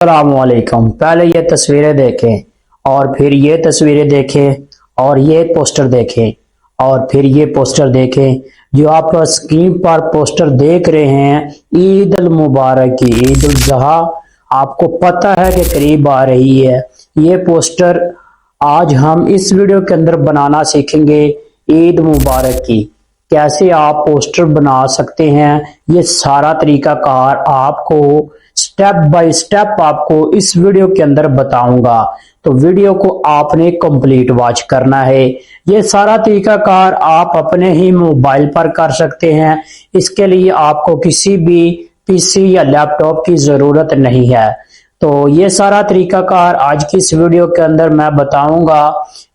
अस्सलामुअलैकुम। पहले ये तस्वीरें देखें और फिर ये तस्वीरें देखें और ये पोस्टर देखें और फिर ये पोस्टर देखें। जो आप स्क्रीन पर पोस्टर देख रहे हैं, ईद उल मुबारक की, ईद उल जुहा आपको पता है कि करीब आ रही है। ये पोस्टर आज हम इस वीडियो के अंदर बनाना सीखेंगे। ईद मुबारक की कैसे आप पोस्टर बना सकते हैं, ये सारा तरीकाकार आपको स्टेप बाय स्टेप आपको इस वीडियो के अंदर बताऊंगा। तो वीडियो को आपने कंप्लीट वॉच करना है। ये सारा तरीकाकार आप अपने ही मोबाइल पर कर सकते हैं। इसके लिए आपको किसी भी पीसी या लैपटॉप की जरूरत नहीं है। तो ये सारा तरीकाकार आज की इस वीडियो के अंदर मैं बताऊंगा।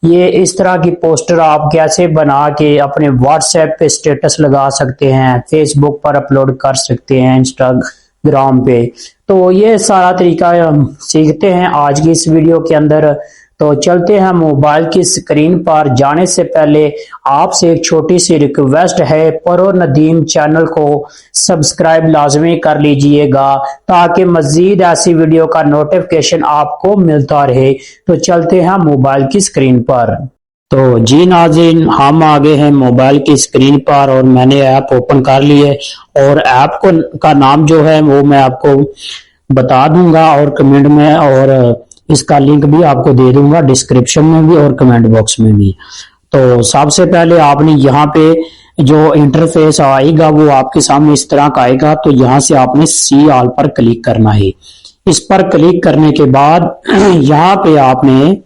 ये इस तरह की पोस्टर आप कैसे बना के अपने व्हाट्सएप पे स्टेटस लगा सकते हैं, फेसबुक पर अपलोड कर सकते हैं, इंस्टाग्राम पे। तो ये सारा तरीका हम सीखते हैं आज की इस वीडियो के अंदर। तो चलते हैं मोबाइल की स्क्रीन पर। जाने से पहले आपसे एक छोटी सी रिक्वेस्ट है, परो नदीम चैनल को सब्सक्राइब लाजमी कर लीजिएगा ताकि मजीद ऐसी वीडियो का नोटिफिकेशन आपको मिलता रहे। तो चलते हैं मोबाइल की स्क्रीन पर। तो जी नाज़रीन, हम आ गए हैं मोबाइल की स्क्रीन पर और मैंने ऐप ओपन कर ली है। और ऐप का नाम जो है वो मैं आपको बता दूंगा और कमेंट में, और इसका लिंक भी आपको दे दूंगा डिस्क्रिप्शन में भी और कमेंट बॉक्स में भी। तो सबसे पहले आपने यहाँ पे जो इंटरफेस आएगा वो आपके सामने इस तरह का आएगा। तो यहाँ से आपने सी ऑल पर क्लिक करना है। इस पर क्लिक करने के बाद यहाँ पे आपने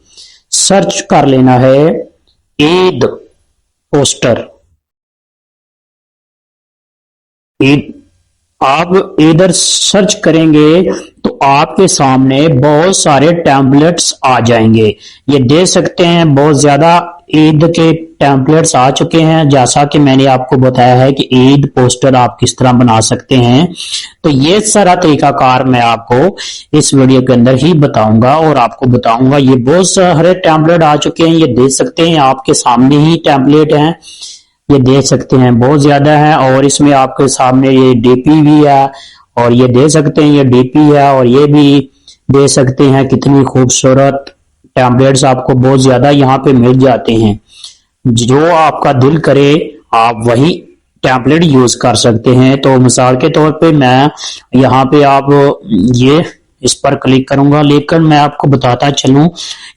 सर्च कर लेना है ईद पोस्टर। ईद आप इधर सर्च करेंगे तो आपके सामने बहुत सारे टेम्पलेट्स आ जाएंगे। ये देख सकते हैं बहुत ज्यादा ईद के टेम्पलेट्स आ चुके हैं। जैसा कि मैंने आपको बताया है कि ईद पोस्टर आप किस तरह बना सकते हैं, तो ये सारा तरीकाकार मैं आपको इस वीडियो के अंदर ही बताऊंगा और आपको बताऊंगा। ये बहुत सारे टेम्पलेट आ चुके हैं, ये देख सकते हैं आपके सामने ही टेम्पलेट हैं, ये देख सकते हैं बहुत ज्यादा है। और इसमें आपके सामने ये डीपी भी है और ये देख सकते हैं ये डीपी है, और ये भी देख सकते हैं कितनी खूबसूरत टेम्पलेट्स आपको बहुत ज्यादा यहाँ पे मिल जाते हैं। जो आपका दिल करे आप वही टेम्पलेट यूज कर सकते हैं। तो मिसाल के तौर पे मैं यहाँ पे आप ये इस पर क्लिक करूंगा, लेकिन मैं आपको बताता चलूं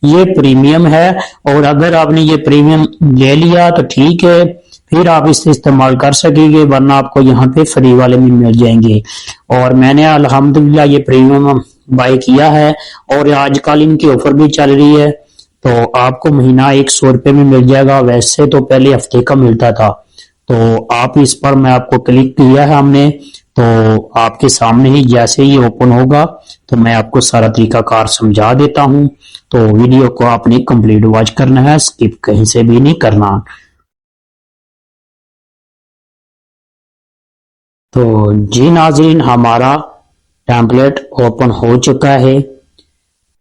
ये प्रीमियम है, और अगर आपने ये प्रीमियम ले लिया तो ठीक है, फिर आप इसे इस्तेमाल कर सकेंगे, वरना आपको यहाँ पे फ्री वाले भी मिल जाएंगे। और मैंने अल्हम्दुलिल्लाह ये प्रीमियम बाय किया है और आजकल इनकी ऑफर भी चल रही है। तो आपको महीना 100 रुपये में मिल जाएगा, वैसे तो पहले हफ्ते का मिलता था। तो आप इस पर मैं आपको क्लिक किया है हमने, तो आपके सामने ही जैसे ही ओपन होगा तो मैं आपको सारा तरीकाकार समझा देता हूँ। तो वीडियो को आपने कंप्लीट वॉच करना है, स्किप कहीं से भी नहीं करना। तो जी नाज़रीन, हमारा टेम्पलेट ओपन हो चुका है।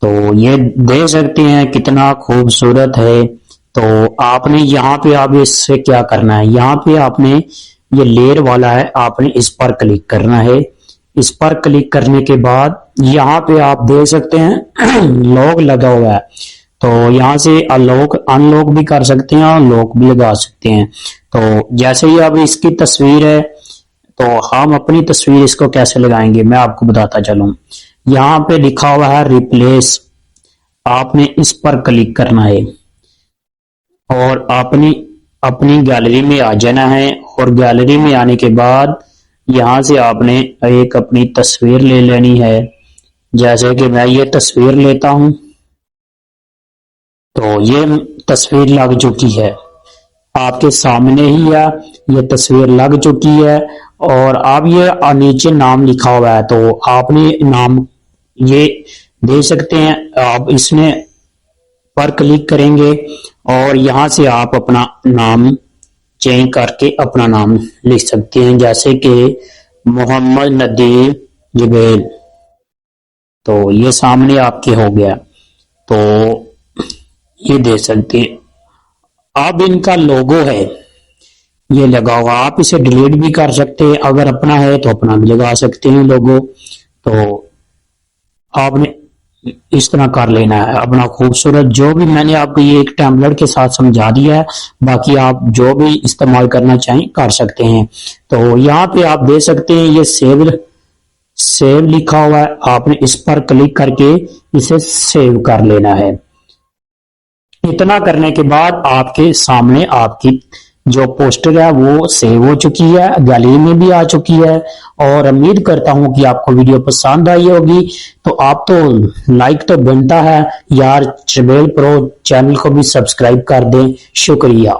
तो ये देख सकते हैं कितना खूबसूरत है। तो आपने यहाँ पे आप इससे क्या करना है, यहाँ पे आपने ये लेयर वाला है, आपने इस पर क्लिक करना है। इस पर क्लिक करने के बाद यहाँ पे आप देख सकते हैं लॉक लगा हुआ है। तो यहाँ से अनलॉक भी कर सकते हैं और लॉक भी लगा सकते हैं। तो जैसे ही अब इसकी तस्वीर है, तो हम अपनी तस्वीर इसको कैसे लगाएंगे मैं आपको बताता चलूं। यहाँ पे लिखा हुआ है रिप्लेस, आपने इस पर क्लिक करना है और अपनी गैलरी में आ जाना है। और गैलरी में आने के बाद यहाँ से आपने एक अपनी तस्वीर ले लेनी है। जैसे कि मैं ये तस्वीर लेता हूं, तो ये तस्वीर लग चुकी है, आपके सामने ही है, ये तस्वीर लग चुकी है। और अब ये नीचे नाम लिखा हुआ है, तो आपने नाम ये दे सकते हैं। आप इसमें पर क्लिक करेंगे और यहाँ से आप अपना नाम चेंज करके अपना नाम लिख सकते हैं, जैसे कि मोहम्मद नदीम जुबैल। तो ये सामने आपके हो गया, तो ये दे सकते हैं। अब इनका लोगो है ये लगा हुआ, आप इसे डिलीट भी कर सकते हैं, अगर अपना है तो अपना भी लगा सकते हैं लोगो। तो आपने इस तरह कर लेना है अपना खूबसूरत। जो भी मैंने आपको ये एक टेम्पलेट के साथ समझा दिया है, बाकी आप जो भी इस्तेमाल करना चाहें कर सकते हैं। तो यहाँ पे आप दे सकते हैं ये सेव लिखा हुआ है, आपने इस पर क्लिक करके इसे सेव कर लेना है। इतना करने के बाद आपके सामने आपकी जो पोस्टर है वो सेव हो चुकी है, गैलरी में भी आ चुकी है। और उम्मीद करता हूं कि आपको वीडियो पसंद आई होगी। तो आप तो लाइक तो बनता है यार, चुबेल प्रो चैनल को भी सब्सक्राइब कर दें। शुक्रिया।